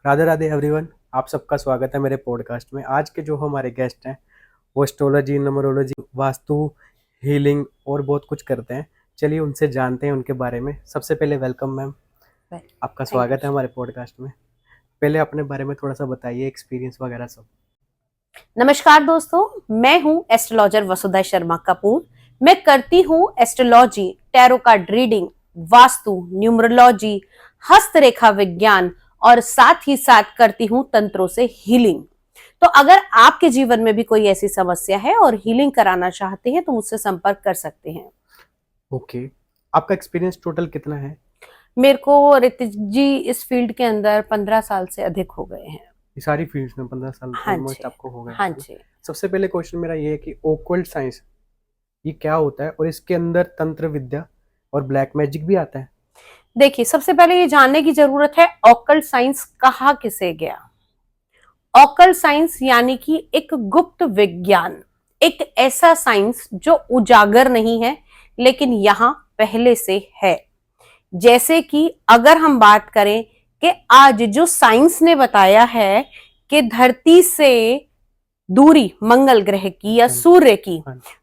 Radhe Radhe everyone. आप सबका स्वागत है मेरे पॉडकास्ट में। आज के जो हमारे गेस्ट हैं वो एस्ट्रोलॉजी, न्यूमरोलॉजी, वास्तु, हीलिंग और बहुत कुछ करते हैं। चलिए उनसे जानते हैं उनके बारे में। सबसे पहले वेलकम मैम, आपका स्वागत है हमारे पॉडकास्ट में। पहले अपने बारे में थोड़ा सा बताइए, एक्सपीरियंस वगैरह सब। नमस्कार दोस्तों, मैं हूं एस्ट्रोलॉजर वसुधा शर्मा कपूर। मैं करती हूं astrology, tarot card reading, vastu, numerology, हस्तरेखा विज्ञान और साथ ही साथ करती हूं तंत्रों से हीलिंग। तो अगर आपके जीवन में भी कोई ऐसी समस्या है और हीलिंग कराना चाहते हैं तो मुझसे संपर्क कर सकते हैं। ओके, आपका एक्सपीरियंस टोटल कितना है? मेरे को ऋतिक जी इस फील्ड के अंदर 15 साल से अधिक हो गए हैं। ये सारी फील्ड्स में 15 साल हाँ ऑलमोस्ट जी, आपको हो गए हाँ हैं। जी। सबसे पहले क्वेश्चन मेरा ये है कि ओकल्ट साइंस ये क्या होता है और इसके अंदर तंत्र विद्या और ब्लैक मैजिक भी आता है? देखिए, सबसे पहले ये जानने की जरूरत है ऑकल्ट साइंस कहा किसे गया। ऑकल्ट साइंस यानी कि एक गुप्त विज्ञान, एक ऐसा साइंस जो उजागर नहीं है लेकिन यहां पहले से है। जैसे कि अगर हम बात करें कि आज जो साइंस ने बताया है कि धरती से दूरी मंगल ग्रह की या सूर्य की,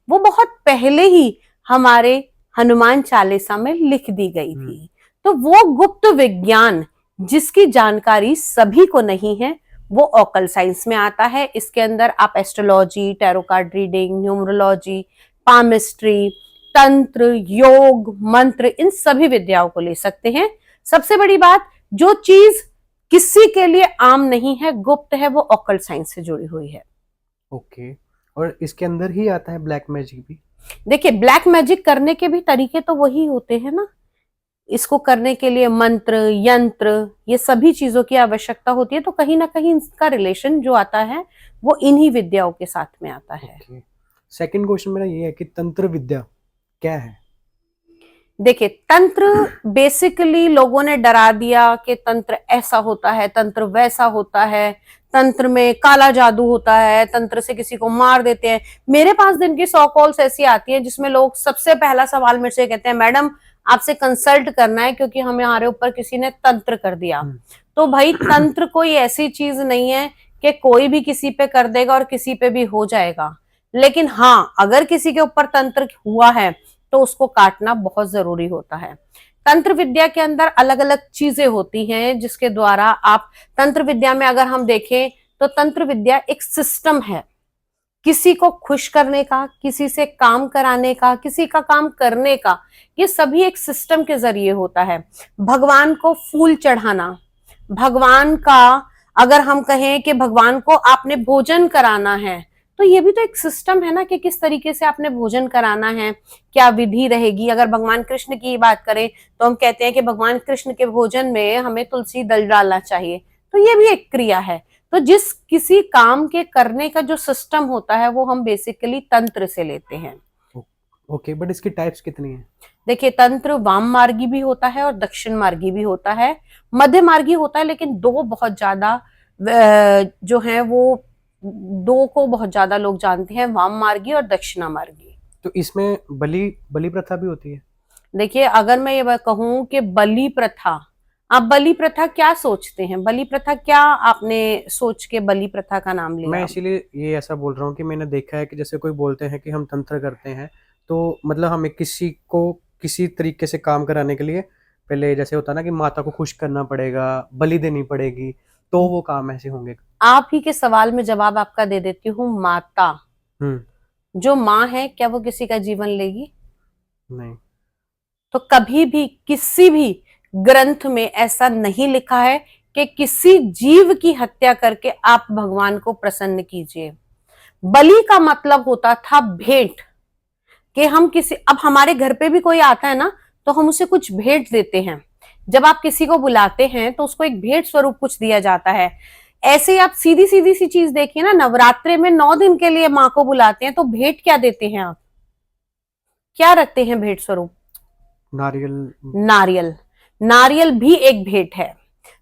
वो बहुत पहले ही हमारे हनुमान चालीसा में लिख दी गई थी। तो वो गुप्त विज्ञान जिसकी जानकारी सभी को नहीं है वो ऑकल्ट साइंस में आता है। इसके अंदर आप astrology, tarot card reading, numerology, palmistry, तंत्र, योग, मंत्र, इन सभी विद्याओं को ले सकते हैं। सबसे बड़ी बात, जो चीज किसी के लिए आम नहीं है, गुप्त है, वो ऑकल्ट साइंस से जुड़ी हुई है। ओके, और इसके अंदर ही आता है ब्लैक मैजिक भी? देखिए, ब्लैक मैजिक करने के भी तरीके तो वही होते हैं ना। इसको करने के लिए मंत्र, यंत्र, ये सभी चीजों की आवश्यकता होती है। तो कहीं ना कहीं इसका रिलेशन जो आता है वो इन्हीं विद्याओं के साथ में आता है। सेकंड क्वेश्चन मेरा ये है कि तंत्र विद्या क्या है? देखिए, तंत्र बेसिकली लोगों ने डरा दिया कि तंत्र ऐसा होता है, तंत्र वैसा होता है, तंत्र में काला जादू होता है, तंत्र से किसी को मार देते हैं। मेरे पास दिन की 100 कॉल्स ऐसी आती हैं जिसमें लोग सबसे पहला सवाल मेरे से कहते हैं, मैडम आपसे कंसल्ट करना है क्योंकि हमारे ऊपर किसी ने तंत्र कर दिया। तो भाई, तंत्र कोई ऐसी चीज नहीं है कि कोई भी किसी पे कर देगा और किसी पे भी हो जाएगा। लेकिन हाँ, अगर किसी के ऊपर तंत्र हुआ है तो उसको काटना बहुत जरूरी होता है। तंत्र विद्या के अंदर अलग अलग चीजें होती हैं जिसके द्वारा आप, तंत्र विद्या में अगर हम देखें तो तंत्र विद्या एक सिस्टम है, किसी को खुश करने का, किसी से काम कराने का, किसी का काम करने का, ये सभी एक सिस्टम के जरिए होता है। भगवान को फूल चढ़ाना, भगवान का, अगर हम कहें कि भगवान को आपने भोजन कराना है, तो ये भी तो एक सिस्टम है ना कि किस तरीके से आपने भोजन कराना है, क्या विधि रहेगी। अगर भगवान कृष्ण की बात करें तो हम कहते हैं कि भगवान कृष्ण के भोजन में हमें तुलसी दल डालना चाहिए। तो ये भी एक क्रिया है। तो जिस किसी काम के करने का जो सिस्टम होता है वो हम बेसिकली तंत्र से लेते हैं। ओके, बट इसकी टाइप्स कितनी है? देखिए, तंत्र वाम मार्गी भी होता है और दक्षिण मार्गी भी होता है, मध्य मार्गी होता है, लेकिन दो बहुत ज्यादा जो है वो दो को बहुत ज्यादा लोग जानते हैं, वाम मार्गी और दक्षिणा मार्गी। तो इसमें बलि बलि प्रथा भी होती है? देखिए, अगर मैं ये कहूं कि बलि प्रथा, आप बलि प्रथा क्या सोचते हैं? बलि प्रथा क्या आपने सोच के बलि प्रथा का नाम लिया? मैं इसीलिए ये ऐसा बोल रहा हूँ कि मैंने देखा है कि जैसे कोई बोलते हैं कि हम तंत्र करते हैं, तो मतलब हमें किसी को किसी तरीके से काम कराने के लिए पहले जैसे होता है ना कि माता को खुश करना पड़ेगा, बलि देनी पड़ेगी, तो वो काम ऐसे होंगे। आप ही के सवाल में जवाब आपका दे देती हूँ। माता, जो माँ है, क्या वो किसी का जीवन लेगी? नहीं। तो कभी भी किसी भी ग्रंथ में ऐसा नहीं लिखा है कि किसी जीव की हत्या करके आप भगवान को प्रसन्न कीजिए। बलि का मतलब होता था भेंट, कि हम किसी, अब हमारे घर पे भी कोई आता है ना तो हम उसे कुछ भेंट देते हैं। जब आप किसी को बुलाते हैं तो उसको एक भेंट स्वरूप कुछ दिया जाता है। ऐसे ही आप सीधी सीधी सी चीज देखिए ना, नवरात्रे में 9 दिन के लिए माँ को बुलाते हैं तो भेंट क्या देते हैं आप? क्या रखते हैं भेंट स्वरूप? नारियल। नारियल। नारियल भी एक भेंट है,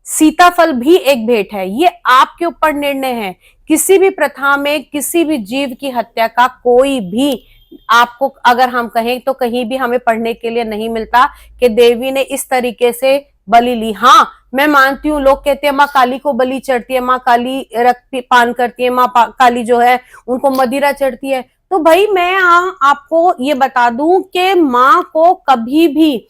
सीताफल भी एक भेंट है। ये आपके ऊपर निर्णय है। किसी भी प्रथा में किसी भी जीव की हत्या का कोई भी, आपको अगर हम कहें तो कहीं भी हमें पढ़ने के लिए नहीं मिलता कि देवी ने इस तरीके से बलि ली। हाँ, मैं मानती हूँ, लोग कहते हैं माँ काली को बलि चढ़ती है, माँ काली रक्त पान करती है, माँ काली जो है उनको मदिरा चढ़ती है। तो भाई मैं आपको ये बता दूं कि माँ को कभी भी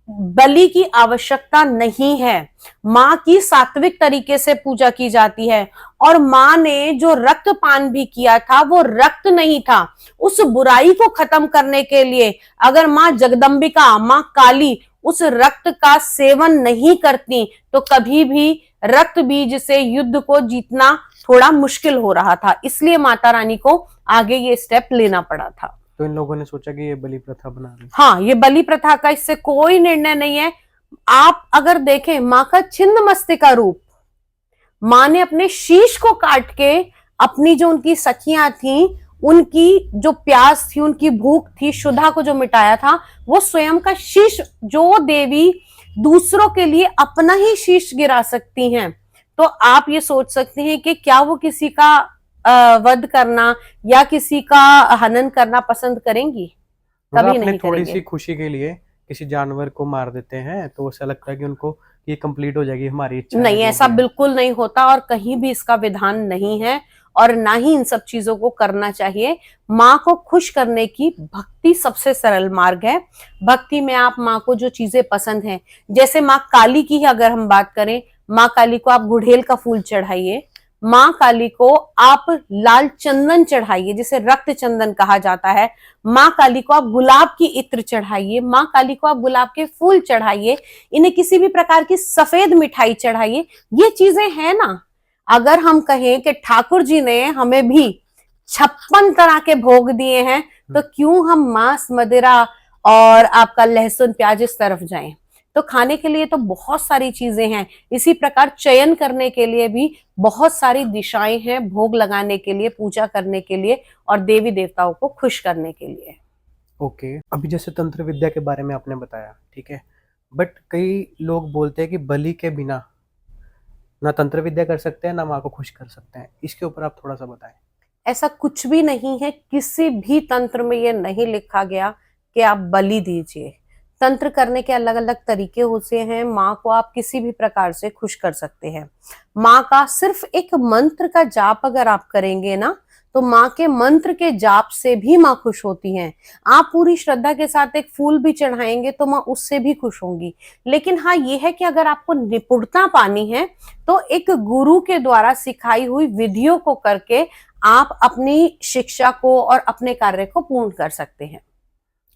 बलि की आवश्यकता नहीं है। माँ की सात्विक तरीके से पूजा की जाती है। और माँ ने जो रक्त पान भी किया था वो रक्त नहीं था, उस बुराई को खत्म करने के लिए। अगर माँ जगदम्बिका, माँ काली उस रक्त का सेवन नहीं करती तो कभी भी रक्त बीज से युद्ध को जीतना थोड़ा मुश्किल हो रहा था। इसलिए माता रानी को आगे ये स्टेप लेना पड़ा था। तो इन लोगों ने सोचा कि ये बलि प्रथा बना रहे। हाँ, ये बलि प्रथा का इससे कोई निर्णय नहीं है। आप अगर देखें माँ का छिन्न मस्तिका रूप, माँ ने अपने शीश को काट के अपनी जो उनकी सखियां थी, उनकी जो प्यास थी, उनकी भूख थी, शुद्धा को जो मिटाया था, वो स्वयं का शीश, जो देवी दूसरों के लिए अपना ही शीश गिरा सकती हैं, तो आप ये सोच सकते हैं कि क्या वो किसी का वध करना या किसी का हनन करना पसंद करेंगी? मतलब कभी अपने नहीं थोड़ी करेंगे। सी खुशी के लिए किसी जानवर को मार देते हैं तो ऐसा लगता है कि उनको ये कंप्लीट हो जाएगी हमारी इच्छा नहीं, जो ऐसा भी है। बिल्कुल नहीं होता और कहीं भी इसका विधान नहीं है और ना ही इन सब चीजों को करना चाहिए। माँ को खुश करने की भक्ति सबसे सरल मार्ग है। भक्ति में आप माँ को जो चीजें पसंद हैं, जैसे माँ काली की ही अगर हम बात करें, माँ काली को आप गुड़हेल का फूल चढ़ाइए, माँ काली को आप लाल चंदन चढ़ाइए जिसे रक्त चंदन कहा जाता है, माँ काली को आप गुलाब की इत्र चढ़ाइए, माँ काली को आप गुलाब के फूल चढ़ाइए, इन्हें किसी भी प्रकार की सफेद मिठाई चढ़ाइए। ये चीजें हैं ना। अगर हम कहें कि ठाकुर जी ने हमें भी 56 तरह के भोग दिए हैं, तो क्यों हम मांस मदिरा और आपका लहसुन प्याज इस तरफ जाएं? तो खाने के लिए तो बहुत सारी चीजें हैं। इसी प्रकार चयन करने के लिए भी बहुत सारी दिशाएं हैं, भोग लगाने के लिए, पूजा करने के लिए और देवी देवताओं को खुश करने के लिए। ओके, अभी जैसे तंत्र विद्या के बारे में आपने बताया, ठीक है, बट कई लोग बोलते हैं कि बलि के बिना ना तंत्र विद्या कर सकते हैं ना माँ को खुश कर सकते हैं। इसके ऊपर आप थोड़ा सा बताएं। ऐसा कुछ भी नहीं है, किसी भी तंत्र में यह नहीं लिखा गया कि आप बलि दीजिए। तंत्र करने के अलग अलग तरीके होते हैं। माँ को आप किसी भी प्रकार से खुश कर सकते हैं। माँ का सिर्फ एक मंत्र का जाप अगर आप करेंगे ना, तो माँ के मंत्र के जाप से भी माँ खुश होती हैं। आप पूरी श्रद्धा के साथ एक फूल भी चढ़ाएंगे तो माँ उससे भी खुश होंगी। लेकिन हाँ, ये है कि अगर आपको निपुणता पानी है तो एक गुरु के द्वारा सिखाई हुई विधियों को करके आप अपनी शिक्षा को और अपने कार्य को पूर्ण कर सकते हैं।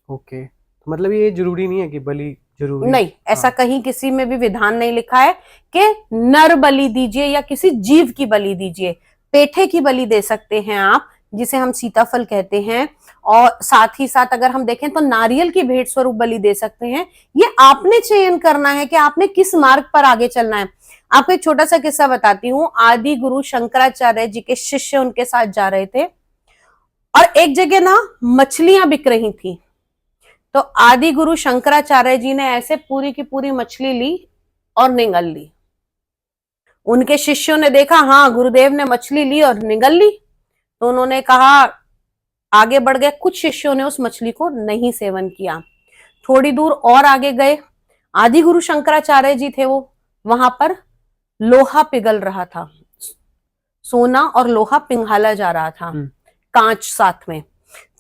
ओके, तो मतलब ये जरूरी नहीं है कि बलि जरूरी नहीं, ऐसा कहीं किसी में भी विधान नहीं लिखा है कि नर बलि दीजिए या किसी जीव की बलि दीजिए। पेठे की बलि दे सकते हैं आप, जिसे हम सीताफल कहते हैं, और साथ ही साथ अगर हम देखें तो नारियल की भेंट स्वरूप बलि दे सकते हैं। ये आपने चयन करना है कि आपने किस मार्ग पर आगे चलना है। आपको एक छोटा सा किस्सा बताती हूँ। आदि गुरु शंकराचार्य जी के शिष्य उनके साथ जा रहे थे और एक जगह ना मछलियां बिक रही थी। तो आदि गुरु शंकराचार्य जी ने ऐसे पूरी की पूरी मछली ली और निगल ली। उनके शिष्यों ने देखा, हाँ गुरुदेव ने मछली ली और निगल ली, तो उन्होंने कहा, आगे बढ़ गए। कुछ शिष्यों ने उस मछली को नहीं सेवन किया। थोड़ी दूर और आगे गए, आदि गुरु शंकराचार्य जी थे वो, वहां पर लोहा पिघल रहा था, सोना और लोहा पिघाला जा रहा था, कांच साथ में।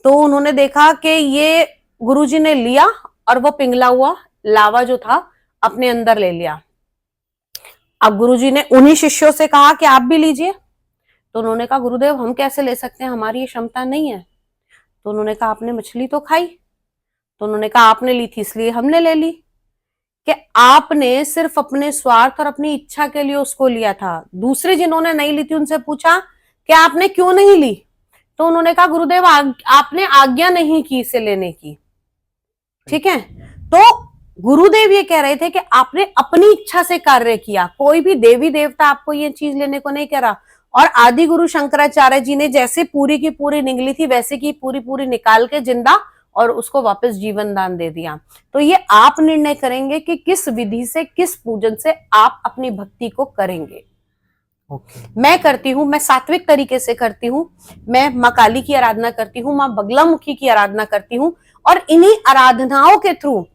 तो उन्होंने देखा कि ये गुरुजी ने लिया और वो पिघला हुआ लावा जो था अपने अंदर ले लिया। अब गुरुजी ने उन्हीं शिष्यों से कहा कि आप भी लीजिए। तो उन्होंने कहा, गुरुदेव हम कैसे ले सकते हैं, हमारी ये क्षमता नहीं है। तो उन्होंने कहा, आपने मछली तो खाई। तो उन्होंने कहा, आपने ली थी इसलिए हमने ले ली। कि आपने सिर्फ अपने स्वार्थ और अपनी इच्छा के लिए उसको लिया था। दूसरे जिन्होंने नहीं ली थी उनसे पूछा कि आपने क्यों नहीं ली। तो उन्होंने कहा, गुरुदेव आपने आज्ञा नहीं की इसे लेने की। ठीक है, तो गुरुदेव ये कह रहे थे कि आपने अपनी इच्छा से कार्य किया, कोई भी देवी देवता आपको ये चीज लेने को नहीं कह रहा। और आदि गुरु शंकराचार्य जी ने जैसे पूरी की पूरी निगली थी वैसे की पूरी पूरी निकाल के जिंदा और उसको वापस जीवन दान दे दिया। तो ये आप निर्णय करेंगे कि किस विधि से, किस पूजन से आप अपनी भक्ति को करेंगे। मैं करती हूँ, मैं सात्विक तरीके से करती हूँ। मैं माँ काली की आराधना करती हूँ, माँ बगलामुखी की आराधना करती हूँ और इन्हीं आराधनाओं के थ्रू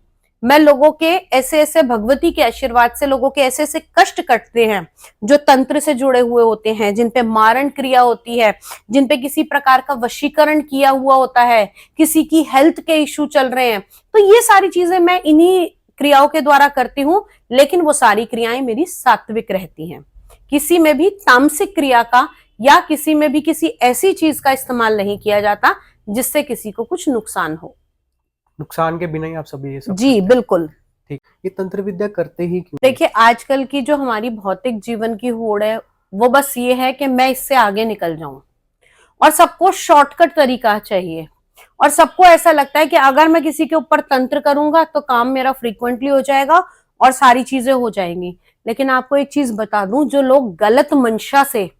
मैं लोगों के ऐसे ऐसे भगवती के आशीर्वाद से लोगों के ऐसे ऐसे कष्ट कटते हैं जो तंत्र से जुड़े हुए होते हैं, जिन पे मारण क्रिया होती है, जिन पे किसी प्रकार का वशीकरण किया हुआ होता है, किसी की हेल्थ के इश्यू चल रहे हैं, तो ये सारी चीजें मैं इन्हीं क्रियाओं के द्वारा करती हूँ। लेकिन वो सारी क्रियाएं मेरी सात्विक रहती हैं। किसी में भी तामसिक क्रिया का या किसी में भी किसी ऐसी चीज का इस्तेमाल नहीं किया जाता जिससे किसी को कुछ नुकसान हो। नुकसान के बिना ही आप सभी ये सब जी करते हैं। बिल्कुल। ठीक, ये तंत्र विद्या करते ही क्यों? देखिए, आजकल की जो हमारी भौतिक जीवन की होड़ है वो बस ये है कि मैं इससे आगे निकल जाऊं, और सबको शॉर्टकट तरीका चाहिए, और सबको ऐसा लगता है कि अगर मैं किसी के ऊपर तंत्र करूंगा तो काम मेरा फ्रीक्वेंटली हो जाएगा और सारी चीजें हो जाएंगी। लेकिन आपको एक चीज बता दूं, जो लोग गलत मंशा से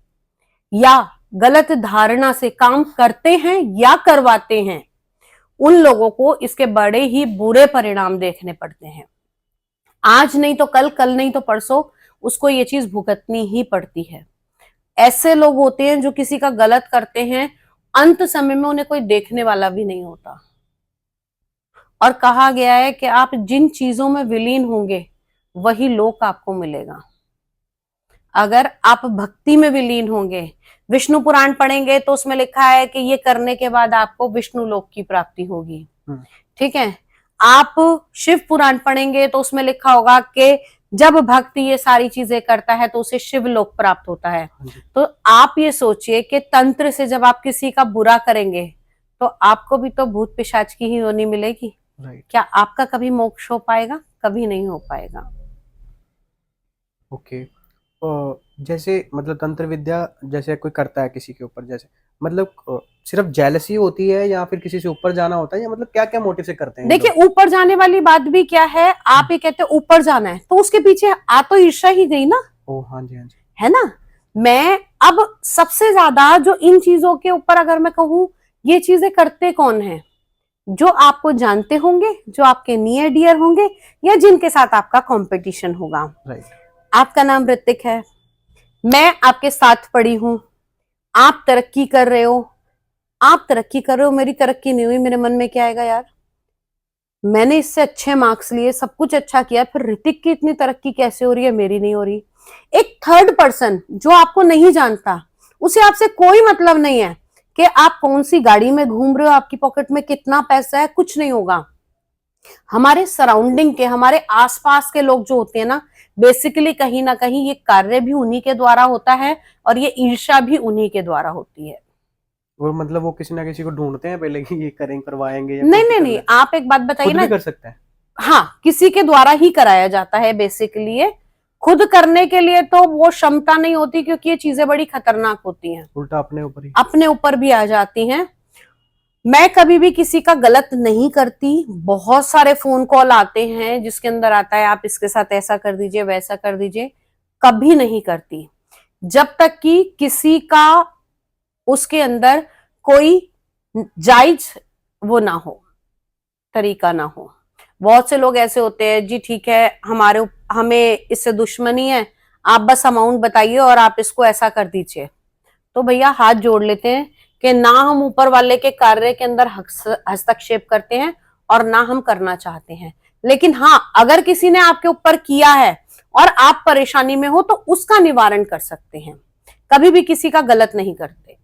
या गलत धारणा से काम करते हैं या करवाते हैं, उन लोगों को इसके बड़े ही बुरे परिणाम देखने पड़ते हैं। आज नहीं तो कल, कल नहीं तो परसों उसको ये चीज भुगतनी ही पड़ती है। ऐसे लोग होते हैं जो किसी का गलत करते हैं, अंत समय में उन्हें कोई देखने वाला भी नहीं होता। और कहा गया है कि आप जिन चीजों में विलीन होंगे वही लोक आपको मिलेगा। अगर आप भक्ति में विलीन होंगे, विष्णु पुराण पढ़ेंगे तो उसमें लिखा है कि ये करने के बाद आपको विष्णु लोक की प्राप्ति होगी। ठीक है। आप शिव पुराण पढ़ेंगे तो उसमें लिखा होगा कि जब भक्त ये सारी चीजें करता है तो उसे शिव लोक प्राप्त होता है। तो आप ये सोचिए कि तंत्र से जब आप किसी का बुरा करेंगे तो आपको भी तो भूत पिशाच की ही योनि मिलेगी। क्या आपका कभी मोक्ष हो पाएगा? कभी नहीं हो पाएगा। ओके। जैसे मतलब तंत्र विद्या जैसे कोई करता है किसी के ऊपर, जैसे मतलब सिर्फ जेलसी होती है या फिर किसी से ऊपर जाना होता है, या मतलब क्या क्या मोटिव से करते हैं? देखिए, ऊपर जाने वाली बात भी क्या है, आप ये कहते हैं ऊपर जाना है तो उसके पीछे आ तो ईर्ष्या ही गई ना। ओ हाँ जी, हाँ जी। है ना। मैं अब सबसे ज्यादा जो इन चीजों के ऊपर अगर मैं कहूं, ये चीजें करते कौन है? जो आपको जानते होंगे, जो आपके नियर डियर होंगे, या जिनके साथ आपका कंपटीशन होगा। राइट। आपका नाम ऋतिक है, मैं आपके साथ पढ़ी हूं, आप तरक्की कर रहे हो, मेरी तरक्की नहीं हुई, मेरे मन में क्या आएगा, यार मैंने इससे अच्छे मार्क्स लिए, सब कुछ अच्छा किया, फिर ऋतिक की इतनी तरक्की कैसे हो रही है, मेरी नहीं हो रही। एक थर्ड पर्सन जो आपको नहीं जानता, उसे आपसे कोई मतलब नहीं है कि आप कौन सी गाड़ी में घूम रहे हो, आपकी पॉकेट में कितना पैसा है, कुछ नहीं होगा। हमारे सराउंडिंग के, हमारे आसपास के लोग जो होते हैं ना, बेसिकली कहीं ना कहीं ये कार्य भी उन्हीं के द्वारा होता है और ये ईर्ष्या भी उन्हीं के द्वारा होती है। वो मतलब वो किसी ना किसी को ढूंढते हैं पहले कि ये करेंगे, करवाएंगे, या नहीं, आप एक बात बताइए ना। कर सकते हैं। हाँ, किसी के द्वारा ही कराया जाता है बेसिकली। ये खुद करने के लिए तो वो क्षमता नहीं होती, क्योंकि ये चीजें बड़ी खतरनाक होती हैं, उल्टा अपने ऊपर भी आ जाती हैं। मैं कभी भी किसी का गलत नहीं करती। बहुत सारे फोन कॉल आते हैं जिसके अंदर आता है आप इसके साथ ऐसा कर दीजिए, वैसा कर दीजिए, कभी नहीं करती जब तक कि किसी का उसके अंदर कोई जायज वो ना हो, तरीका ना हो। बहुत से लोग ऐसे होते हैं, जी ठीक है, हमें इससे दुश्मनी है, आप बस अमाउंट बताइए और आप इसको ऐसा कर दीजिए। तो भैया हाथ जोड़ लेते हैं कि ना हम ऊपर वाले के कार्य के अंदर हस्तक्षेप करते हैं और ना हम करना चाहते हैं। लेकिन हाँ, अगर किसी ने आपके ऊपर किया है और आप परेशानी में हो तो उसका निवारण कर सकते हैं। कभी भी किसी का गलत नहीं करते।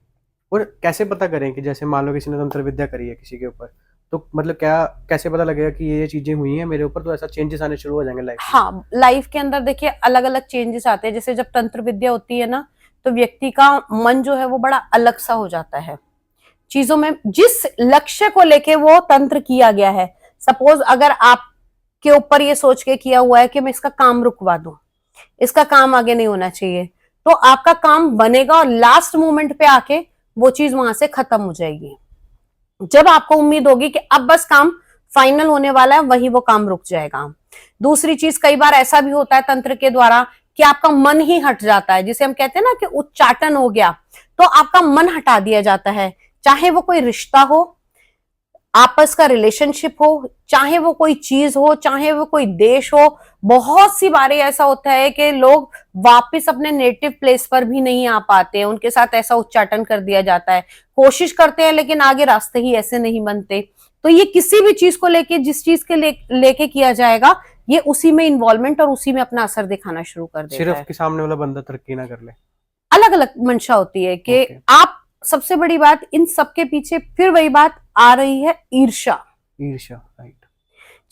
और कैसे पता करें कि जैसे मान लो किसी ने तंत्र विद्या करी है किसी के ऊपर, तो मतलब क्या कैसे पता लगेगा कि ये चीजें हुई हैं मेरे ऊपर, तो ऐसा चेंजेस आने शुरू हो जाएंगे लाइफ में? हाँ, लाइफ के अंदर देखिए अलग अलग चेंजेस आते हैं। जैसे जब तंत्र विद्या होती है ना, तो व्यक्ति का मन जो है वो बड़ा अलग सा हो जाता है चीजों में, जिस लक्ष्य को लेके वो तंत्र किया गया है। सपोज अगर आपके ऊपर ये सोच के किया हुआ है कि मैं इसका काम रुकवा दूं, इसका काम आगे नहीं होना चाहिए, तो आपका काम बनेगा और लास्ट मोमेंट पे आके वो चीज वहां से खत्म हो जाएगी। जब आपको उम्मीद होगी कि अब बस काम फाइनल होने वाला है, वही वो काम रुक जाएगा। दूसरी चीज, कई बार ऐसा भी होता है तंत्र के द्वारा कि आपका मन ही हट जाता है, जिसे हम कहते हैं ना कि उच्चाटन हो गया, तो आपका मन हटा दिया जाता है। चाहे वो कोई रिश्ता हो, आपस का रिलेशनशिप हो, चाहे वो कोई चीज हो, चाहे वो कोई देश हो। बहुत सी बारें ऐसा होता है कि लोग वापस अपने नेटिव प्लेस पर भी नहीं आ पाते हैं, उनके साथ ऐसा उच्चाटन कर दिया जाता है। कोशिश करते हैं लेकिन आगे रास्ते ही ऐसे नहीं बनते। तो ये किसी भी चीज को लेके, जिस चीज के लेके किया जाएगा, ये उसी में इन्वॉल्वमेंट और उसी में अपना असर दिखाना शुरू कर देता है। सिर्फ कि सामने वाला बंदा तरक्की ना कर ले, अलग अलग मंशा होती है कि आप, सबसे बड़ी बात इन सबके पीछे फिर वही बात आ रही है, ईर्ष्या। राइट।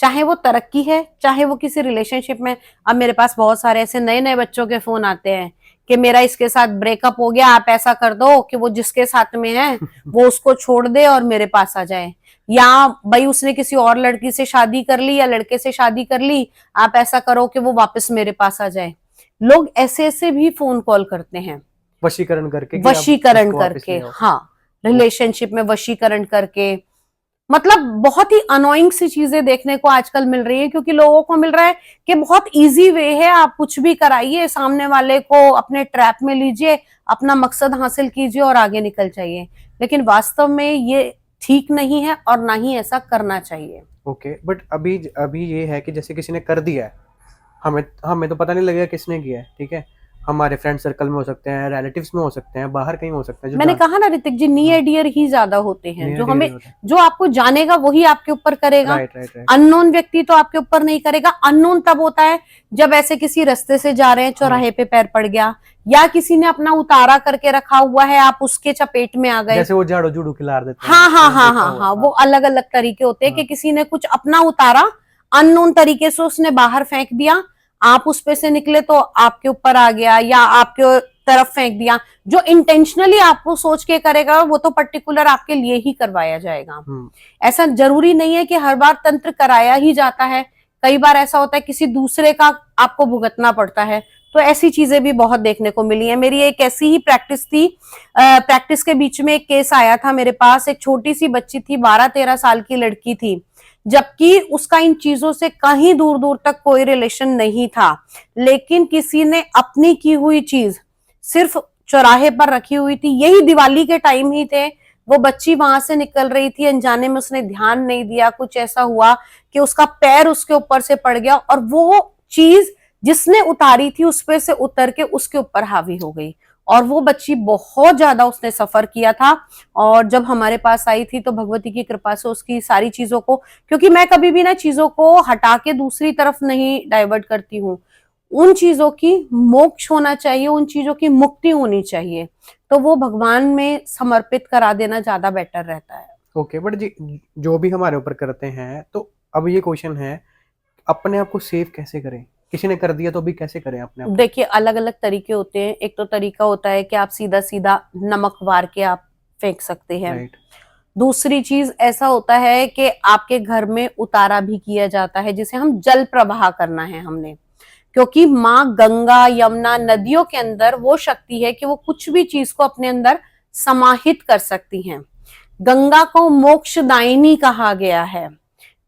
चाहे वो तरक्की है, चाहे वो किसी रिलेशनशिप में। अब मेरे पास बहुत सारे ऐसे नए नए बच्चों के फोन आते हैं कि मेरा इसके साथ ब्रेकअप हो गया, आप ऐसा कर दो कि वो जिसके साथ में है वो उसको छोड़ दे और मेरे पास आ जाए, या भाई उसने किसी और लड़की से शादी कर ली या लड़के से शादी कर ली, आप ऐसा करो कि वो वापस मेरे पास आ जाए। लोग ऐसे ऐसे भी फोन कॉल करते हैं, वशीकरण करके, हाँ, रिलेशनशिप में वशीकरण करके। मतलब बहुत ही अनोइंग सी चीजें देखने को आजकल मिल रही है, क्योंकि लोगों को मिल रहा है कि बहुत इजी वे है, आप कुछ भी कराइए, सामने वाले को अपने ट्रैप में लीजिए, अपना मकसद हासिल कीजिए और आगे निकल जाइए। लेकिन वास्तव में ये ठीक नहीं है और ना ही ऐसा करना चाहिए। ओके, बट अभी ये है कि जैसे किसी ने कर दिया है, हमें तो पता नहीं लगेगा किसने किया है, ठीक है, हमारे फ्रेंड सर्कल में हो सकते हैं, रिलेटिव्स में हो सकते हैं, बाहर कहीं हो सकते हैं। मैंने कहा ना ऋतिक जी, नियर डियर ही ज्यादा होते हैं, जो हमें, जो आपको जानेगा वही आपके ऊपर करेगा। अननोन व्यक्ति तो आपके ऊपर नहीं करेगा। अननोन तब होता है जब ऐसे किसी रास्ते से जा रहे हैं, चौराहे पे पैर पड़ गया, या किसी ने अपना उतारा करके रखा हुआ है, आप उसके चपेट में आ गए, जैसे वो झाड़ू जुड़ू खिला देते हैं। हाँ, वो अलग अलग तरीके होते हैं कि किसी ने कुछ अपना उतारा, अननोन तरीके से उसने बाहर फेंक दिया, आप उस पे से निकले तो आपके ऊपर आ गया, या आपके तरफ फेंक दिया। जो इंटेंशनली आपको सोच के करेगा वो तो पर्टिकुलर आपके लिए ही करवाया जाएगा। ऐसा जरूरी नहीं है कि हर बार तंत्र कराया ही जाता है, कई बार ऐसा होता है किसी दूसरे का आपको भुगतना पड़ता है। तो ऐसी चीजें भी बहुत देखने को मिली है। मेरी एक ऐसी ही प्रैक्टिस थी, प्रैक्टिस के बीच में एक केस आया था मेरे पास। एक छोटी सी बच्ची थी, 12-13 साल की लड़की थी, जबकि उसका इन चीजों से कहीं दूर दूर तक कोई रिलेशन नहीं था, लेकिन किसी ने अपनी की हुई चीज सिर्फ चौराहे पर रखी हुई थी, यही दिवाली के टाइम ही थे, वो बच्ची वहां से निकल रही थी, अनजाने में उसने ध्यान नहीं दिया, कुछ ऐसा हुआ कि उसका पैर उसके ऊपर से पड़ गया और वो चीज जिसने उतारी थी उस पे से उतर के उसके ऊपर हावी हो गई, और वो बच्ची बहुत ज्यादा उसने सफर किया था। और जब हमारे पास आई थी तो भगवती की कृपा से उसकी सारी चीजों को, क्योंकि मैं कभी भी ना चीजों को हटा के दूसरी तरफ नहीं डाइवर्ट करती हूँ, उन चीजों की मोक्ष होना चाहिए, उन चीजों की मुक्ति होनी चाहिए, तो वो भगवान में समर्पित करा देना ज्यादा बेटर रहता है। ओके, बट जी जो भी हमारे ऊपर करते हैं, तो अब ये क्वेश्चन है, अपने आप को सेव कैसे करें? किसी ने कर दिया तो भी कैसे करें अपने आप? देखिए, अलग अलग तरीके होते हैं। एक तो तरीका होता है कि आप सीधा सीधा नमक वार के आप फेंक सकते हैं। राइट। दूसरी चीज ऐसा होता है कि आपके घर में उतारा भी किया जाता है, जिसे हम जल प्रवाह करना है हमने, क्योंकि माँ गंगा, यमुना, नदियों के अंदर वो शक्ति है कि वो कुछ भी चीज को अपने अंदर समाहित कर सकती हैं। गंगा को मोक्षदायिनी कहा गया है।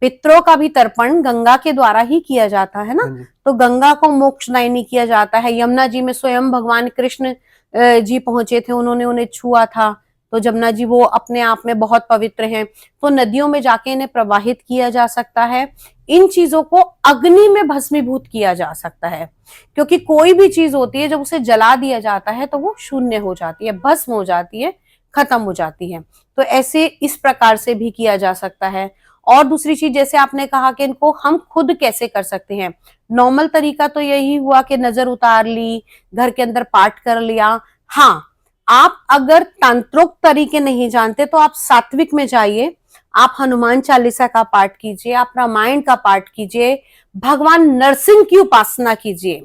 पितरों का भी तर्पण गंगा के द्वारा ही किया जाता है ना, तो गंगा को मोक्षदायिनी किया जाता है। यमुना जी में स्वयं भगवान कृष्ण जी पहुंचे थे, उन्होंने उन्हें छुआ था, तो जमुना जी वो अपने आप में बहुत पवित्र हैं। तो नदियों में जाके इन्हें प्रवाहित किया जा सकता है। इन चीजों को अग्नि में भस्मीभूत किया जा सकता है, क्योंकि कोई भी चीज होती है जब उसे जला दिया जाता है तो वो शून्य हो जाती है, भस्म हो जाती है, खत्म हो जाती है। तो ऐसे इस प्रकार से भी किया जा सकता है। और दूसरी चीज, जैसे आपने कहा कि इनको हम खुद कैसे कर सकते हैं, नॉर्मल तरीका तो यही हुआ कि नजर उतार ली, घर के अंदर पाठ कर लिया। हाँ, आप अगर तंत्रोक्त तरीके नहीं जानते तो आप सात्विक में जाइए, आप हनुमान चालीसा का पाठ कीजिए, आप रामायण का पाठ कीजिए, भगवान नरसिंह की उपासना कीजिए।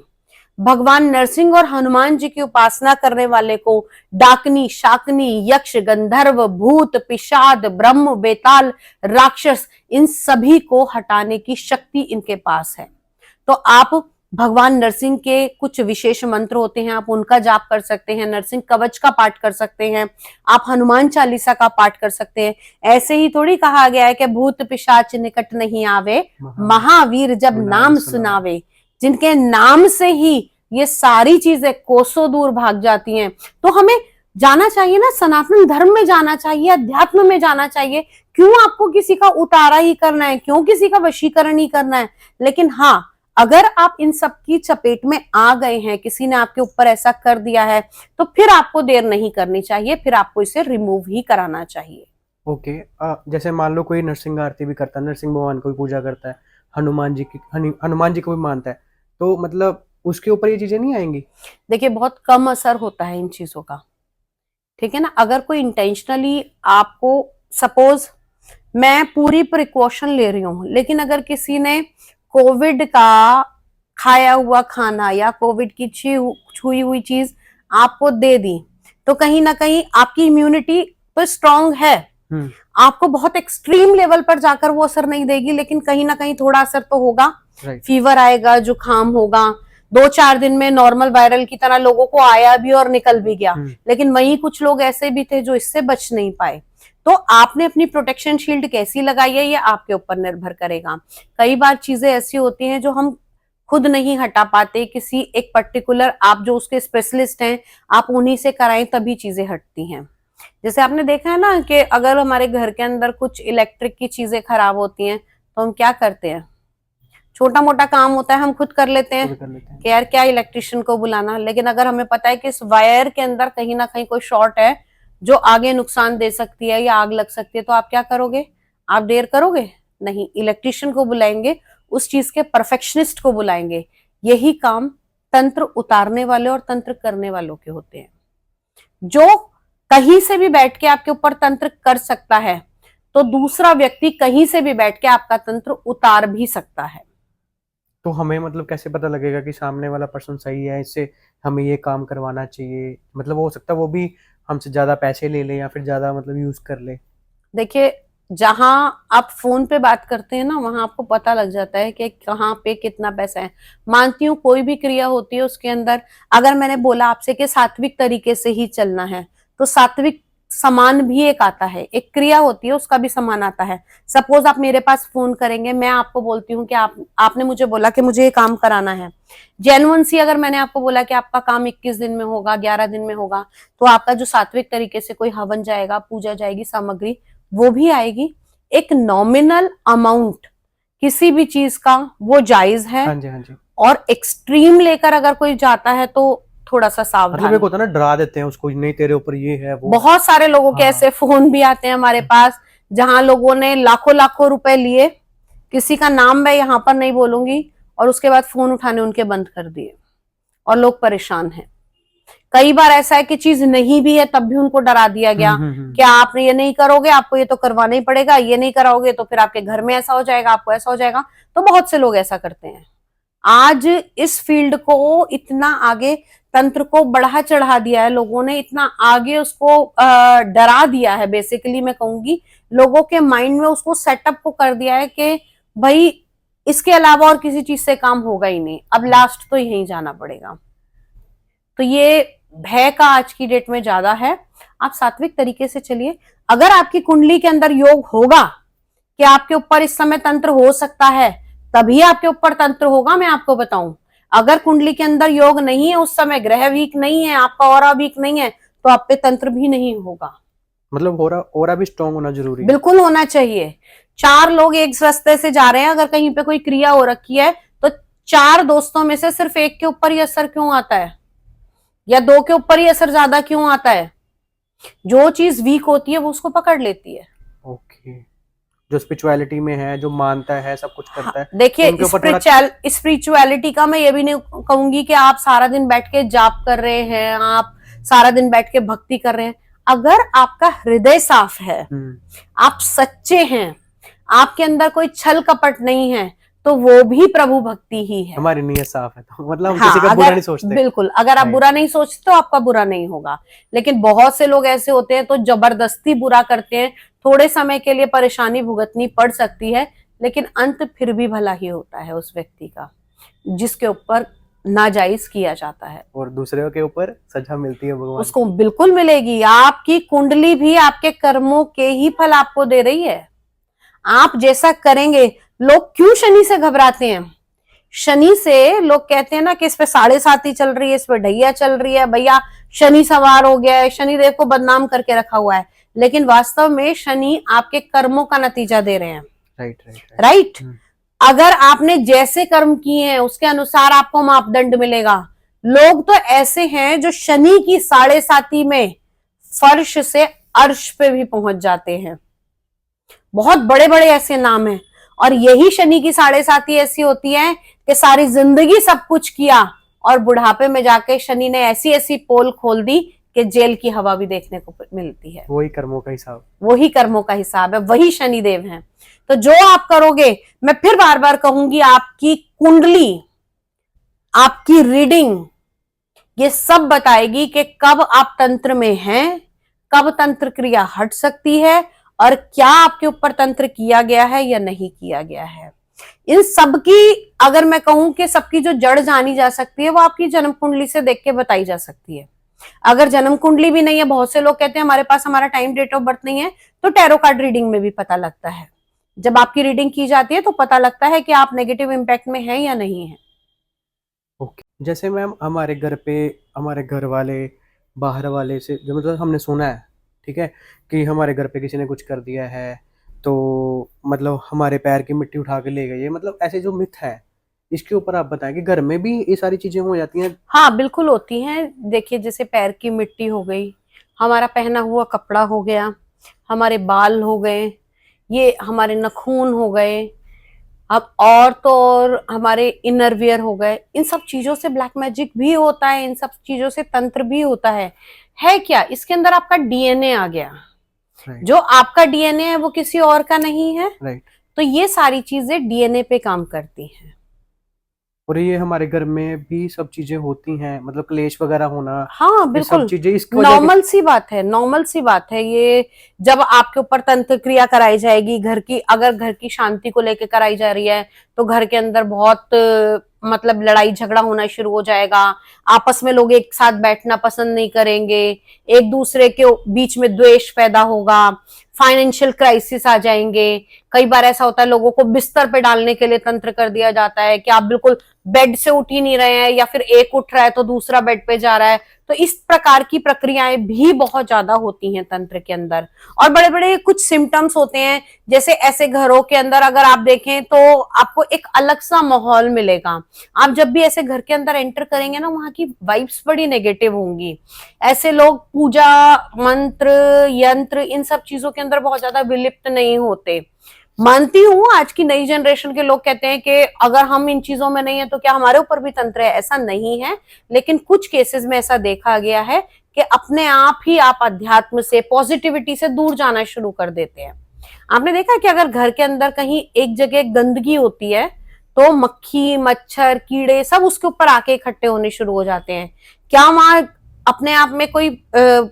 भगवान नरसिंह और हनुमान जी की उपासना करने वाले को डाकनी, शाकनी, यक्ष, गंधर्व, भूत, पिशाद, ब्रह्म, बेताल, राक्षस, इन सभी को हटाने की शक्ति इनके पास है। तो आप भगवान नरसिंह के कुछ विशेष मंत्र होते हैं, आप उनका जाप कर सकते हैं, नरसिंह कवच का पाठ कर सकते हैं, आप हनुमान चालीसा का पाठ कर सकते हैं। ऐसे ही थोड़ी कहा गया है कि भूत पिशाच निकट नहीं आवे, महावीर जब नाम सुनावे। जिनके नाम से ही ये सारी चीजें कोसों दूर भाग जाती हैं। तो हमें जाना चाहिए ना, सनातन धर्म में जाना चाहिए, अध्यात्म में जाना चाहिए। क्यों आपको किसी का उतारा ही करना है, क्यों किसी का वशीकरण ही करना है? लेकिन हाँ, अगर आप इन सब की चपेट में आ गए हैं, किसी ने आपके ऊपर ऐसा कर दिया है, तो फिर आपको देर नहीं करनी चाहिए, फिर आपको इसे रिमूव ही कराना चाहिए। ओके। जैसे मान लो कोई नरसिंह आरती भी करता है, नरसिंह भगवान को भी पूजा करता है, हनुमान जी को भी मानता है, तो मतलब उसके ऊपर ये चीजें नहीं आएंगी? देखिए बहुत कम असर होता है इन चीजों का, ठीक है ना। अगर कोई इंटेंशनली आपको, सपोज मैं पूरी प्रिकॉशन ले रही हूं, लेकिन अगर किसी ने कोविड का खाया हुआ खाना या कोविड की छुई हुई चीज आपको दे दी, तो कहीं ना कहीं आपकी इम्यूनिटी तो स्ट्रांग है, आपको बहुत एक्सट्रीम लेवल पर जाकर वो असर नहीं देगी, लेकिन कहीं ना कहीं थोड़ा असर तो होगा। फीवर आएगा, जुकाम होगा, 2-4 दिन में नॉर्मल वायरल की तरह लोगों को आया भी और निकल भी गया, लेकिन वहीं कुछ लोग ऐसे भी थे जो इससे बच नहीं पाए। तो आपने अपनी प्रोटेक्शन शील्ड कैसी लगाई है ये आपके ऊपर निर्भर करेगा। कई बार चीजें ऐसी होती हैं जो हम खुद नहीं हटा पाते, किसी एक पर्टिकुलर, आप जो उसके स्पेशलिस्ट हैं आप उन्हीं से कराएं तभी चीजें हटती हैं। जैसे आपने देखा है ना कि अगर हमारे घर के अंदर कुछ इलेक्ट्रिक की चीजें खराब होती हैं तो हम क्या करते हैं, छोटा मोटा काम होता है हम खुद कर लेते हैं कि यार क्या इलेक्ट्रिशियन को बुलाना, लेकिन अगर हमें पता है कि इस वायर के अंदर कहीं ना कहीं कोई शॉर्ट है जो आगे नुकसान दे सकती है या आग लग सकती है, तो आप क्या करोगे, आप देर करोगे नहीं, इलेक्ट्रिशियन को बुलाएंगे, उस चीज के परफेक्शनिस्ट को बुलाएंगे। यही काम तंत्र उतारने वाले और तंत्र करने वालों के होते हैं। जो कहीं से भी बैठ के आपके ऊपर तंत्र कर सकता है, तो दूसरा व्यक्ति कहीं से भी बैठ के आपका तंत्र उतार भी सकता है। तो हमें मतलब कैसे पता लगेगा कि सामने वाला पर्सन सही है, इससे हमें ये काम करवाना चाहिए? मतलब हो सकता है वो भी हमसे ज्यादा पैसे ले ले या फिर ज्यादा मतलब यूज कर ले। देखिए जहां आप फोन पे बात करते हैं ना, वहां आपको पता लग जाता है कि कहाँ पे कितना पैसा है। मानती हूँ कोई भी क्रिया होती है उसके अंदर, अगर मैंने बोला आपसे कि सात्विक तरीके से ही चलना है, तो सात्विक समान भी एक आता है, एक क्रिया होती है उसका भी समान आता है। सपोज आप मेरे पास फोन करेंगे, मैं आपको बोलती हूँ कि आपने मुझे बोला कि मुझे ये काम कराना है, जेन्युइन सी अगर मैंने आपको बोला कि आपका काम 21 दिन में होगा, 11 दिन में होगा, तो आपका जो सात्विक तरीके से कोई हवन जाएगा, पूजा जाएगी, सामग्री वो भी आएगी। एक नॉमिनल अमाउंट किसी भी चीज का वो जायज है। हाँ जी, हाँ जी। और एक्सट्रीम लेकर अगर कोई जाता है तो थोड़ा सा सावधान। मतलब एक होता है ना, डरा देते हैं उसको, नहीं तेरे ऊपर ये है वो। बहुत सारे लोगों के ऐसे फोन भी आते हैं हमारे पास जहां लोगों ने लाखों लाखों रुपए लिए, किसी का नाम मैं यहाँ पर नहीं बोलूंगी, और उसके बाद फोन उठाने उनके बंद कर दिए और लोग परेशान हैं। कई बार ऐसा है कि चीज नहीं भी है तब भी उनको डरा दिया गया कि आप ये नहीं करोगे, आपको ये तो करवाना ही पड़ेगा, ये नहीं कराओगे तो फिर आपके घर में ऐसा हो जाएगा, आपको ऐसा हो जाएगा। तो बहुत से लोग ऐसा करते हैं। आज इस फील्ड को इतना आगे, तंत्र को बढ़ा चढ़ा दिया है लोगों ने, इतना आगे उसको डरा दिया है। बेसिकली मैं कहूंगी लोगों के माइंड में उसको सेटअप को कर दिया है कि भाई इसके अलावा और किसी चीज से काम होगा ही नहीं, अब लास्ट तो यहीं जाना पड़ेगा। तो ये भय का आज की डेट में ज्यादा है। आप सात्विक तरीके से चलिए। अगर आपकी कुंडली के अंदर योग होगा कि आपके ऊपर इस समय तंत्र हो सकता है, तभी आपके ऊपर तंत्र होगा। मैं आपको बताऊं, अगर कुंडली के अंदर योग नहीं है, उस समय ग्रह वीक नहीं है, आपका ऑरा वीक नहीं है, तो आप पे तंत्र भी नहीं होगा। मतलब ऑरा भी स्ट्रांग होना जरूरी है। बिल्कुल होना चाहिए। 4 लोग एक रास्ते से जा रहे हैं, अगर कहीं पे कोई क्रिया हो रखी है तो 4 दोस्तों में से सिर्फ एक के ऊपर ही असर क्यों आता है, या 2 के ऊपर ही असर ज्यादा क्यों आता है? जो चीज वीक होती है वो उसको पकड़ लेती है। ओके। जो स्पिरिचुअलिटी में है, जो मानता है, सब कुछ करता है। देखिए स्पिरिचुअलिटी का मैं ये भी नहीं कहूंगी कि आप सारा दिन बैठ के जाप कर रहे हैं, आप सारा दिन बैठ के भक्ति कर रहे हैं। अगर आपका हृदय साफ है, आप सच्चे हैं, आपके अंदर कोई छल कपट नहीं है, तो वो भी प्रभु भक्ति ही है। हमारी नीयत साफ है तो मतलब हम किसी का बुरा नहीं सोचते। बिल्कुल, अगर आप बुरा नहीं सोचते तो आपका बुरा नहीं होगा। लेकिन बहुत से लोग ऐसे होते हैं तो जबरदस्ती बुरा करते हैं, थोड़े समय के लिए परेशानी भुगतनी पड़ सकती है, लेकिन अंत फिर भी भला ही होता है उस व्यक्ति का जिसके ऊपर नाजायज किया जाता है, और दूसरे के ऊपर सजा मिलती है भगवान। उसको बिल्कुल मिलेगी। आपकी कुंडली भी आपके कर्मों के ही फल आपको दे रही है। आप जैसा करेंगे। लोग क्यों शनि से घबराते हैं? शनि से लोग कहते हैं ना कि इस पे 7.5 चल रही है, इस पे ढैया चल रही है, भैया शनि सवार हो गया है, शनिदेव को बदनाम करके रखा हुआ है। लेकिन वास्तव में शनि आपके कर्मों का नतीजा दे रहे हैं। राइट। अगर आपने जैसे कर्म किए हैं उसके अनुसार आपको मापदंड मिलेगा। लोग तो ऐसे हैं जो शनि की 7.5 में फर्श से अर्श पे भी पहुंच जाते हैं। बहुत बड़े बड़े ऐसे नाम हैं। और यही शनि की 7.5 ऐसी होती है कि सारी जिंदगी सब कुछ किया और बुढ़ापे में जाके शनि ने ऐसी ऐसी पोल खोल दी कि जेल की हवा भी देखने को मिलती है। वही कर्मों का हिसाब, वही कर्मों का हिसाब है, वही शनिदेव हैं। तो जो आप करोगे, मैं फिर बार बार कहूंगी, आपकी कुंडली, आपकी रीडिंग, ये सब बताएगी कि कब आप तंत्र में हैं, कब तंत्र क्रिया हट सकती है और क्या आपके ऊपर तंत्र किया गया है या नहीं किया गया है। इन सब की अगर मैं कहूं कि सबकी जो जड़ जानी जा सकती है वो आपकी जन्म कुंडली से देख के बताई जा सकती है। अगर जन्म कुंडली भी नहीं है, बहुत से लोग कहते हैं हमारे पास हमारा टाइम डेट ऑफ बर्थ नहीं है, तो टैरो कार्ड रीडिंग में भी पता लगता है। जब आपकी रीडिंग की जाती है तो पता लगता है कि आप नेगेटिव इंपैक्ट में हैं या नहीं है। ओके। जैसे मैम हमारे घर पे हमारे घर वाले बाहर वाले से जो मतलब हमने सुना है, ठीक है, कि हमारे घर पे किसी ने कुछ कर दिया है तो मतलब हमारे पैर की मिट्टी उठा के ले गई है, मतलब ऐसे जो मिथ है इसके ऊपर आप बताएं कि घर में भी ये सारी चीजें हो जाती हैं। हाँ बिल्कुल होती हैं। देखिए, जैसे पैर की मिट्टी हो गई, हमारा पहना हुआ कपड़ा हो गया, हमारे बाल हो गए, ये हमारे नाखून हो गए, अब और तो और हमारे इनर वियर हो गए, इन सब चीजों से ब्लैक मैजिक भी होता है, इन सब चीजों से तंत्र भी होता है क्या इसके अंदर आपका डीएनए आ गया। राइट, जो आपका डीएनए है वो किसी और का नहीं है। राइट। तो ये सारी चीजें डीएनए पे काम करती हैं। और ये हमारे घर में भी सब चीजें होती हैं, मतलब क्लेश वगैरह होना, हाँ ये सब बिल्कुल, चीजें इसकी वजह नॉर्मल सी बात है, नॉर्मल सी बात है ये। जब आपके ऊपर तंत्र क्रिया कराई जाएगी घर की, अगर घर की शांति को लेकर कराई जा रही है तो घर के अंदर बहुत मतलब लड़ाई झगड़ा होना शुरू हो जाएगा। आपस में लोग एक साथ बैठना पसंद नहीं करेंगे, एक दूसरे के बीच में द्वेष पैदा होगा, फाइनेंशियल क्राइसिस आ जाएंगे। कई बार ऐसा होता है लोगों को बिस्तर पे डालने के लिए तंत्र कर दिया जाता है कि आप बिल्कुल बेड से उठ ही नहीं रहे हैं, या फिर एक उठ रहा है तो दूसरा बेड पे जा रहा है। तो इस प्रकार की प्रक्रियाएं भी बहुत ज्यादा होती हैं तंत्र के अंदर। और बड़े बड़े कुछ सिम्टम्स होते हैं, जैसे ऐसे घरों के अंदर अगर आप देखें तो आपको एक अलग सा माहौल मिलेगा। आप जब भी ऐसे घर के अंदर एंटर करेंगे ना, वहां की वाइब्स बड़ी नेगेटिव होंगी। ऐसे लोग पूजा मंत्र यंत्र इन सब चीजों के अंदर बहुत ज्यादा विलिप्त नहीं होते। मानती हूँ आज की नई जनरेशन के लोग कहते हैं कि अगर हम इन चीजों में नहीं है तो क्या हमारे ऊपर भी तंत्र है, ऐसा नहीं है। लेकिन कुछ केसेस में ऐसा देखा गया है कि अपने आप ही आप अध्यात्म से, पॉजिटिविटी से दूर जाना शुरू कर देते हैं। आपने देखा है कि अगर घर के अंदर कहीं एक जगह गंदगी होती है तो मक्खी मच्छर कीड़े सब उसके ऊपर आके इकट्ठे होने शुरू हो जाते हैं। क्या वहां अपने आप में कोई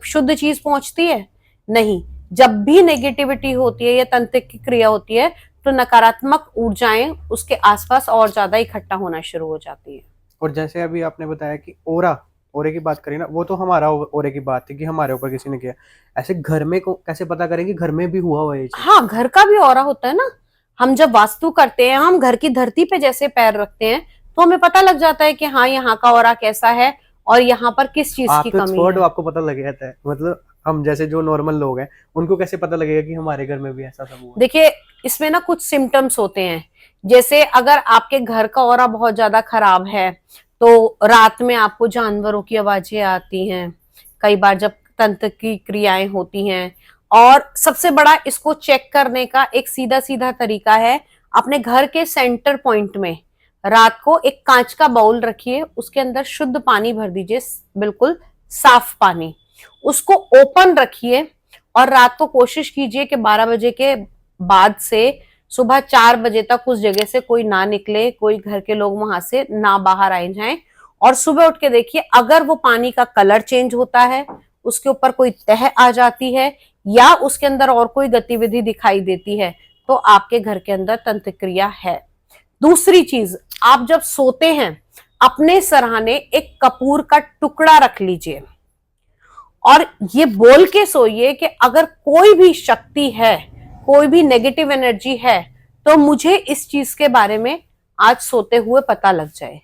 शुद्ध चीज पहुंचती है? नहीं। जब भी नेगेटिविटी होती है या तंत्र की क्रिया होती है तो नकारात्मक ऊर्जाएं उसके आसपास और ज्यादा इकट्ठा होना शुरू हो जाती है। और जैसे अभी आपने बताया कि ओरे की बात करें ना, वो तो हमारा ओरे की बात थी कि हमारे ऊपर किसी ने किया, ऐसे घर में को कैसे पता करें कि घर में भी हुआ हुआ ये चीज? हाँ, घर का भी ऑरा होता है ना। हम जब वास्तु करते हैं, हम घर की धरती पे जैसे पैर रखते हैं तो हमें पता लग जाता है कि हाँ यहाँ का ऑरा कैसा है और यहाँ पर किस चीज आप की तो कमी एक्सपर्ट हो, है। आपको पता लग जाता है, मतलब हम जैसे जो नॉर्मल लोग हैं उनको कैसे पता लगेगा कि हमारे घर में भी ऐसा सब हुआ? देखिए, इसमें ना कुछ सिम्टम्स होते हैं। जैसे अगर आपके घर का ऑरा बहुत ज्यादा खराब है तो रात में आपको जानवरों की आवाजें आती हैं, कई बार जब तंत्र की क्रियाएं होती हैं। और सबसे बड़ा इसको चेक करने का एक सीधा सीधा तरीका है, अपने घर के सेंटर पॉइंट में रात को एक कांच का बाउल रखिए, उसके अंदर शुद्ध पानी भर दीजिए, बिल्कुल साफ पानी, उसको ओपन रखिए और रात को कोशिश कीजिए कि 12 बजे के बाद से सुबह 4 बजे तक उस जगह से कोई ना निकले, कोई घर के लोग वहां से ना बाहर आए जाएं। और सुबह उठ के देखिए, अगर वो पानी का कलर चेंज होता है, उसके ऊपर कोई तह आ जाती है या उसके अंदर और कोई गतिविधि दिखाई देती है, तो आपके घर के अंदर तंत्र क्रिया है। दूसरी चीज, आप जब सोते हैं अपने सरहाने एक कपूर का टुकड़ा रख लीजिए और ये बोल के सोइए कि अगर कोई भी शक्ति है, कोई भी नेगेटिव एनर्जी है, तो मुझे इस चीज के बारे में आज सोते हुए पता लग जाए।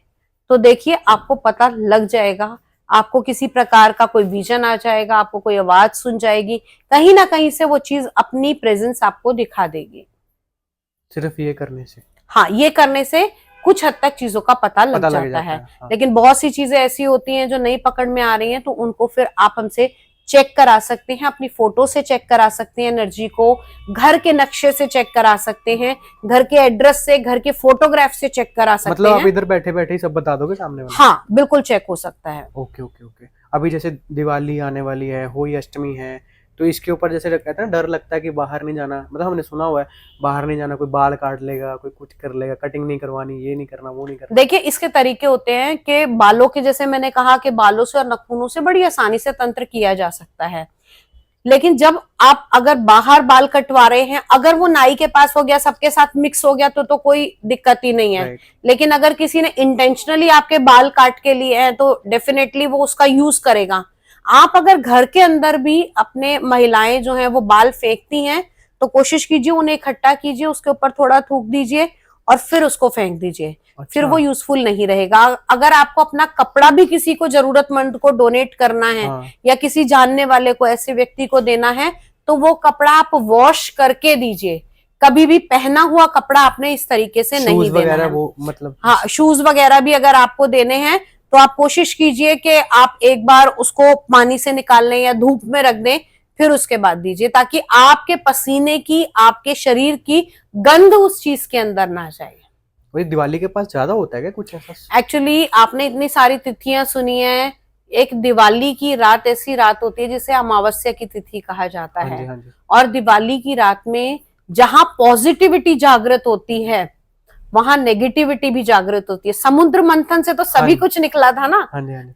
तो देखिए, आपको पता लग जाएगा, आपको किसी प्रकार का कोई विजन आ जाएगा, आपको कोई आवाज सुन जाएगी, कहीं ना कहीं से वो चीज अपनी प्रेजेंस आपको दिखा देगी। सिर्फ ये करने से? हाँ, ये करने से कुछ हद तक चीजों का पता लग जाता है। हाँ। लेकिन बहुत सी चीजें ऐसी होती हैं जो नई पकड़ में आ रही हैं, तो उनको फिर आप हमसे चेक करा सकते हैं, अपनी फोटो से चेक करा सकते हैं एनर्जी को, घर के नक्शे से चेक करा सकते हैं, घर के एड्रेस से, घर के फोटोग्राफ से चेक करा सकते मतलब हैं। आप इधर बैठे बैठे ही सब बता दोगे सामने वाले? हाँ बिल्कुल चेक हो सकता है। Okay okay okay. अभी जैसे दिवाली आने वाली है, होली अष्टमी है, तो इसके ऊपर जैसे कहते हैं ना, डर लगता है कि बाहर नहीं जाना, मतलब हमने सुना हुआ है बाहर नहीं जाना, कोई बाल काट लेगा, कोई कुछ कर लेगा, कटिंग नहीं करवानी, ये नहीं करना, वो नहीं करना। देखिए इसके तरीके होते हैं कि बालों के, जैसे मैंने कहा कि बालों से और नाखूनों से बड़ी आसानी से तंत्र किया जा सकता है, लेकिन जब आप अगर बाहर बाल कटवा रहे हैं, अगर वो नाई के पास हो गया, सबके साथ मिक्स हो गया तो कोई दिक्कत ही नहीं है। लेकिन अगर किसी ने इंटेंशनली आपके बाल काट के लिए हैं तो डेफिनेटली वो उसका यूज करेगा। आप अगर घर के अंदर भी अपने महिलाएं जो हैं वो बाल फेंकती हैं तो कोशिश कीजिए उन्हें इकट्ठा कीजिए, उसके ऊपर थोड़ा थूक दीजिए और फिर उसको फेंक दीजिए। फिर वो यूजफुल नहीं रहेगा। अगर आपको अपना कपड़ा भी किसी को जरूरतमंद को डोनेट करना है या किसी जानने वाले को, ऐसे व्यक्ति को देना है, तो वो कपड़ा आप वॉश करके दीजिए। कभी भी पहना हुआ कपड़ा आपने इस तरीके से नहीं देना है। वो मतलब हाँ, शूज वगैरह भी अगर आपको देने हैं तो आप कोशिश कीजिए कि आप एक बार उसको पानी से निकाल लें या धूप में रख दें, फिर उसके बाद दीजिए, ताकि आपके पसीने की, आपके शरीर की गंध उस चीज के अंदर ना जाए। वही दिवाली के पास ज्यादा होता है क्या कुछ ऐसा? एक्चुअली आपने इतनी सारी तिथियां सुनी है, एक दिवाली की रात ऐसी रात होती है जिसे अमावस्या की तिथि कहा जाता है। हाँ जी। और दिवाली की रात में जहां पॉजिटिविटी जागृत होती है वहां नेगेटिविटी भी जागृत होती है। समुद्र मंथन से तो सभी कुछ निकला था ना,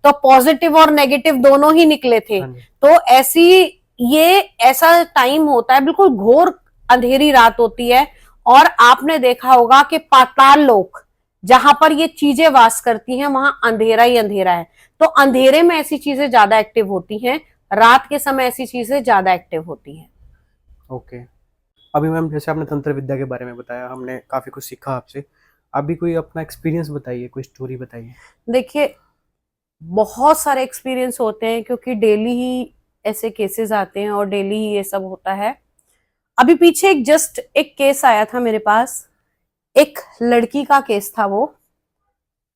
तो पॉजिटिव और नेगेटिव दोनों ही निकले थे। तो ऐसा टाइम होता है, बिल्कुल घोर अंधेरी रात होती है, और आपने देखा होगा कि पाताल लोक जहां पर ये चीजें वास करती हैं वहां अंधेरा ही अंधेरा है। तो अंधेरे में ऐसी चीजें ज्यादा एक्टिव होती हैं, रात के समय ऐसी चीजें ज्यादा एक्टिव होती हैं। ओके। अभी मैम जैसे आपने तंत्र विद्या के बारे में बताया, हमने काफी कुछ सीखा आपसे। अभी कोई अपना एक्सपीरियंस बताइए, कोई स्टोरी बताइए। देखिए बहुत सारे एक्सपीरियंस होते हैं क्योंकि डेली ही ऐसे केसेस आते हैं और डेली ही ये सब होता है। अभी पीछे एक केस आया था मेरे पास, एक लड़की का केस था। वो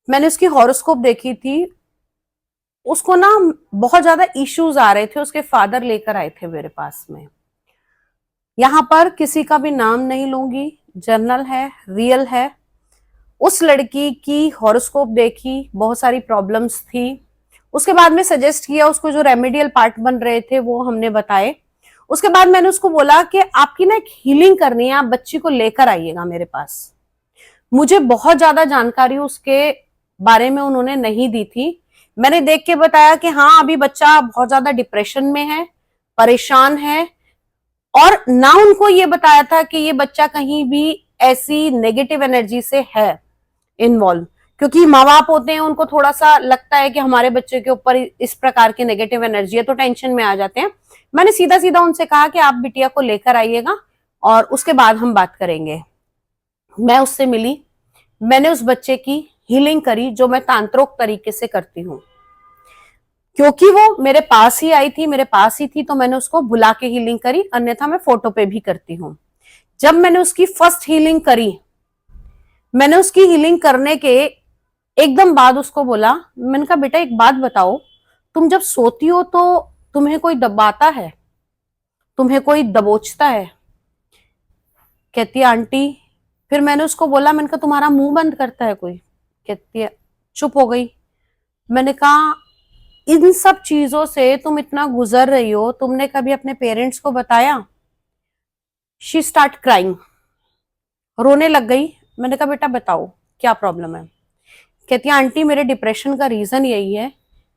मैंने उसकी हॉरोस्कोप देखी थी, उसको ना बहुत ज्यादा इश्यूज आ रहे थे, उसके फादर लेकर आए थे मेरे पास में। यहां पर किसी का भी नाम नहीं लूंगी, जर्नल है, रियल है। उस लड़की की हॉरोस्कोप देखी, बहुत सारी प्रॉब्लम्स थी। उसके बाद में सजेस्ट किया उसको, जो रेमेडियल पार्ट बन रहे थे वो हमने बताए। उसके बाद मैंने उसको बोला कि आपकी ना एक हीलिंग करनी है, आप बच्ची को लेकर आइएगा मेरे पास। मुझे बहुत ज्यादा जानकारी उसके बारे में उन्होंने नहीं दी थी। मैंने देख के बताया कि हाँ अभी बच्चा बहुत ज्यादा डिप्रेशन में है, परेशान है, और ना उनको ये बताया था कि ये बच्चा कहीं भी ऐसी नेगेटिव एनर्जी से है इन्वॉल्व, क्योंकि माँ बाप होते हैं उनको थोड़ा सा लगता है कि हमारे बच्चे के ऊपर इस प्रकार की नेगेटिव एनर्जी है, तो टेंशन में आ जाते हैं। मैंने सीधा सीधा उनसे कहा कि आप बिटिया को लेकर आइएगा और उसके बाद हम बात करेंगे। मैं उससे मिली, मैंने उस बच्चे की हीलिंग करी, जो मैं तांत्रिक तरीके से करती हूँ। क्योंकि वो मेरे पास ही आई थी, मेरे पास ही थी, तो मैंने उसको बुला के हीलिंग करी, अन्यथा मैं फोटो पे भी करती हूँ। जब मैंने उसकी फर्स्ट हीलिंग करी, मैंने उसकी हीलिंग करने के एकदम बाद उसको बोला, मैंने कहा बेटा एक बात बताओ, तुम जब सोती हो तो तुम्हें कोई दबाता है, तुम्हें कोई दबोचता है? कहती है आंटी। फिर मैंने उसको बोला, मैंने कहा तुम्हारा मुंह बंद करता है कोई? कहती है, चुप हो गई। मैंने कहा इन सब चीजों से तुम इतना गुजर रही हो, तुमने कभी अपने पेरेंट्स को बताया? शी स्टार्ट क्राइंग, रोने लग गई। मैंने कहा बेटा बताओ क्या प्रॉब्लम है? कहती है आंटी मेरे डिप्रेशन का रीजन यही है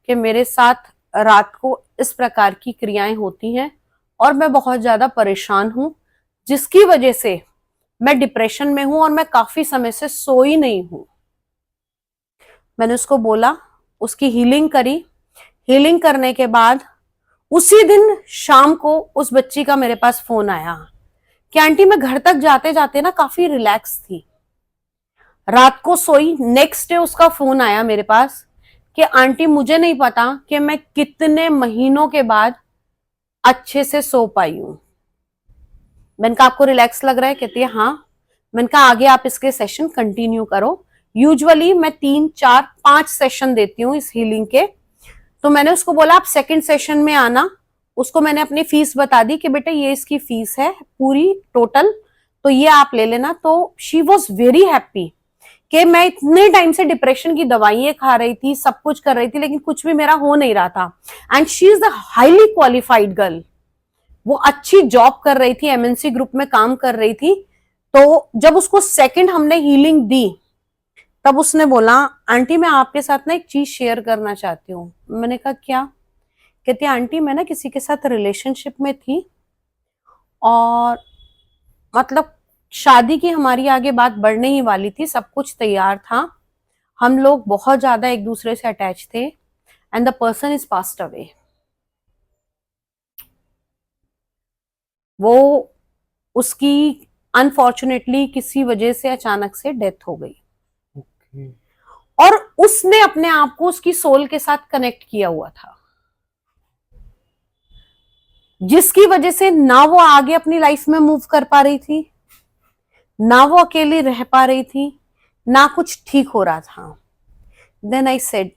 कि मेरे साथ रात को इस प्रकार की क्रियाएं होती हैं और मैं बहुत ज्यादा परेशान हूं, जिसकी वजह से मैं डिप्रेशन में हूं और मैं काफी समय से सोई नहीं हूं। मैंने उसको बोला, उसकी हीलिंग करी। हीलिंग करने के बाद उसी दिन शाम को उस बच्ची का मेरे पास फोन आया कि आंटी मैं घर तक जाते जाते ना काफी रिलैक्स थी, रात को सोई। नेक्स्ट डे उसका फोन आया मेरे पास कि आंटी मुझे नहीं पता कि मैं कितने महीनों के बाद अच्छे से सो पाई हूं। मैंने कहा आपको रिलैक्स लग रहा है? कहती है हाँ। मैंने कहा आगे आप इसके सेशन कंटिन्यू करो। यूजुअली मैं 3, 4, 5 सेशन देती हूँ इस हीलिंग के। तो मैंने उसको बोला आप सेकंड सेशन में आना उसको मैंने अपनी फीस बता दी कि बेटा ये इसकी फीस है पूरी टोटल, तो ये आप ले लेना। तो शी वॉज वेरी हैप्पी कि मैं इतने टाइम से डिप्रेशन की दवाइयां खा रही थी, सब कुछ कर रही थी, लेकिन कुछ भी मेरा हो नहीं रहा था। And she is the highly qualified girl, वो अच्छी जॉब कर रही थी, एमएनसी ग्रुप में काम कर रही थी। तो जब उसको सेकंड हमने हीलिंग दी, तब उसने बोला आंटी मैं आपके साथ ना एक चीज शेयर करना चाहती हूँ। मैंने कहा क्या? कहती आंटी मैं ना किसी के साथ रिलेशनशिप में थी, और मतलब शादी की हमारी आगे बात बढ़ने ही वाली थी, सब कुछ तैयार था, हम लोग बहुत ज्यादा एक दूसरे से अटैच थे, and the person is passed away. वो उसकी अनफॉर्चुनेटली किसी वजह से अचानक से डेथ हो गई। ओके। और उसने अपने आप को उसकी सोल के साथ कनेक्ट किया हुआ था, जिसकी वजह से ना वो आगे अपनी लाइफ में मूव कर पा रही थी, ना वो अकेली रह पा रही थी, ना कुछ ठीक हो रहा था। देन आई सेड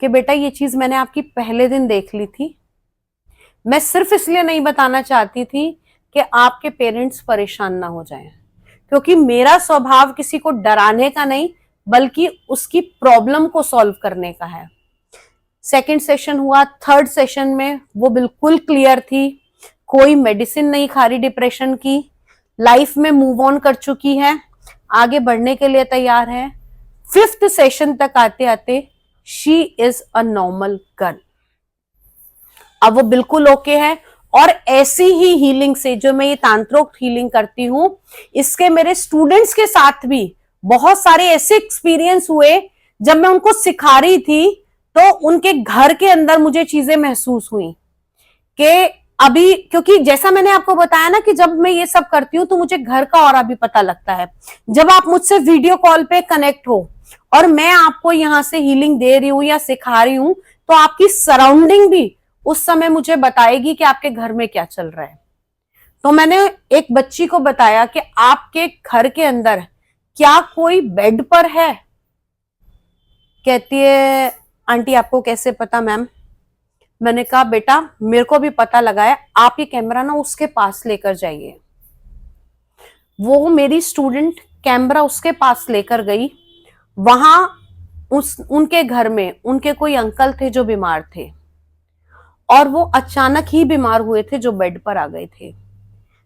कि बेटा ये चीज मैंने आपकी पहले दिन देख ली थी, मैं सिर्फ इसलिए नहीं बताना चाहती थी कि आपके पेरेंट्स परेशान ना हो जाएं, क्योंकि मेरा स्वभाव किसी को डराने का नहीं बल्कि उसकी प्रॉब्लम को सॉल्व करने का है। सेकंड सेशन हुआ, थर्ड सेशन में वो बिल्कुल क्लियर थी, कोई मेडिसिन नहीं खा रही डिप्रेशन की, लाइफ में मूव ऑन कर चुकी है, आगे बढ़ने के लिए तैयार है। फिफ्थ सेशन तक आते आते she is a normal girl, अब वो बिल्कुल ओके है। और ऐसी ही हीलिंग से, जो मैं ये तांत्रिक हीलिंग करती हूं, इसके मेरे स्टूडेंट्स के साथ भी बहुत सारे ऐसे एक्सपीरियंस हुए, जब मैं उनको सिखा रही थी तो उनके घर के अंदर मुझे चीजें महसूस हुई कि अभी, क्योंकि जैसा मैंने आपको बताया ना कि जब मैं ये सब करती हूँ तो मुझे घर का और भी पता लगता है। जब आप मुझसे वीडियो कॉल पे कनेक्ट हो और मैं आपको यहाँ से हीलिंग दे रही हूँ या सिखा रही हूँ, तो आपकी सराउंडिंग भी उस समय मुझे बताएगी कि आपके घर में क्या चल रहा है। तो मैंने एक बच्ची को बताया कि आपके घर के अंदर क्या कोई बेड पर है? कहती है आंटी आपको कैसे पता मैम? मैंने कहा बेटा मेरे को भी पता लगा है, आप ये कैमरा ना उसके पास लेकर जाइए। वो मेरी स्टूडेंट कैमरा उसके पास लेकर गई। वहां उनके घर में उनके कोई अंकल थे जो बीमार थे, और वो अचानक ही बीमार हुए थे, जो बेड पर आ गए थे।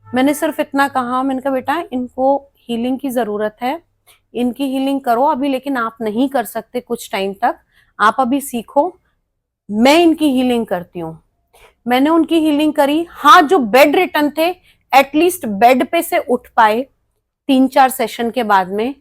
मैंने सिर्फ इतना कहा, मैंने कहा बेटा इनको हीलिंग की जरूरत है, इनकी हीलिंग करो अभी, लेकिन आप नहीं कर सकते कुछ टाइम तक, आप अभी सीखो, मैं इनकी हीलिंग करती हूँ। मैंने उनकी हीलिंग करी। हाँ, जो बेड रिटर्न थे एटलीस्ट बेड पे से उठ पाए 3-4 सेशन के बाद में,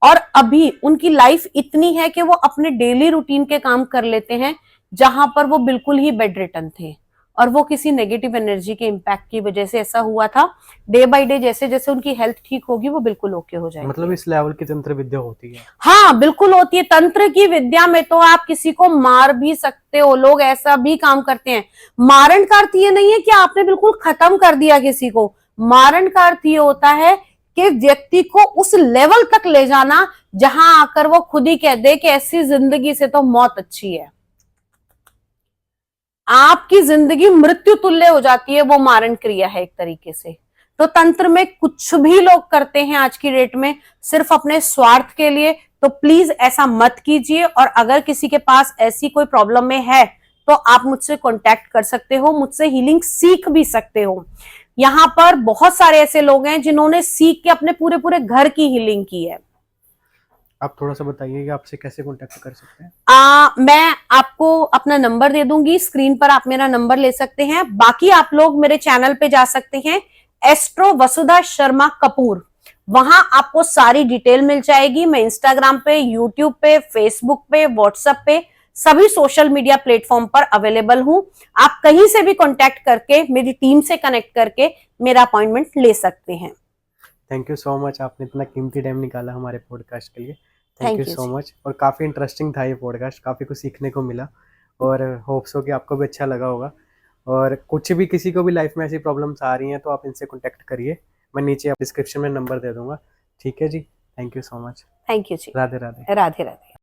और अभी उनकी लाइफ इतनी है कि वो अपने डेली रूटीन के काम कर लेते हैं, जहां पर वो बिल्कुल ही बेड रिटर्न थे, और वो किसी नेगेटिव एनर्जी के इम्पैक्ट की वजह से ऐसा हुआ था। डे बाय डे जैसे जैसे उनकी हेल्थ ठीक होगी वो बिल्कुल ओके हो जाएगी। मतलब इस लेवल की तंत्र विद्या होती है? हाँ बिल्कुल होती है। तंत्र की विद्या में तो आप किसी को मार भी सकते हो, लोग ऐसा भी काम करते हैं। मारण का अर्थ ये नहीं है कि आपने बिल्कुल खत्म कर दिया किसी को। मारण का अर्थ ये होता है कि व्यक्ति को उस लेवल तक ले जाना जहां आकर वो खुद ही कह दे कि ऐसी जिंदगी से तो मौत अच्छी है। आपकी जिंदगी मृत्यु तुल्य हो जाती है, वो मारण क्रिया है एक तरीके से। तो तंत्र में कुछ भी लोग करते हैं आज की डेट में सिर्फ अपने स्वार्थ के लिए, तो प्लीज ऐसा मत कीजिए। और अगर किसी के पास ऐसी कोई प्रॉब्लम में है तो आप मुझसे कांटेक्ट कर सकते हो, मुझसे हीलिंग सीख भी सकते हो। यहाँ पर बहुत सारे ऐसे लोग हैं जिन्होंने सीख के अपने पूरे पूरे घर की हीलिंग की है। आप थोड़ा सा बताइए कि आपसे कैसे कांटेक्ट कर सकते हैं? मैं आपको अपना नंबर दे दूंगी, स्क्रीन पर आप मेरा नंबर ले सकते हैं। बाकी आप लोग मेरे चैनल पे जा सकते हैं, एस्ट्रो वसुधा शर्मा कपूर, वहां आपको सारी डिटेल मिल जाएगी। मैं इंस्टाग्राम पे, यूट्यूब पे, फेसबुक पे, व्हाट्सएप पे, सभी सोशल मीडिया प्लेटफॉर्म पर अवेलेबल हूं। आप कहीं से भी कांटेक्ट करके, मेरी टीम से कनेक्ट करके मेरा अपॉइंटमेंट ले सकते हैं। थैंक यू सो मच, आपने इतना कीमती टाइम निकाला हमारे पॉडकास्ट के लिए। Thank thank you you so जी। मच। और काफ़ी इंटरेस्टिंग था ये पॉडकास्ट, काफ़ी कुछ सीखने को मिला, और होप्स हो कि आपको भी अच्छा लगा होगा। और कुछ भी किसी को भी लाइफ में ऐसी प्रॉब्लम्स आ रही हैं तो आप इनसे कांटेक्ट करिए, मैं नीचे डिस्क्रिप्शन में नंबर दे दूंगा। ठीक है जी, thank you so much. Thank you जी। राधे राधे। राधे राधे।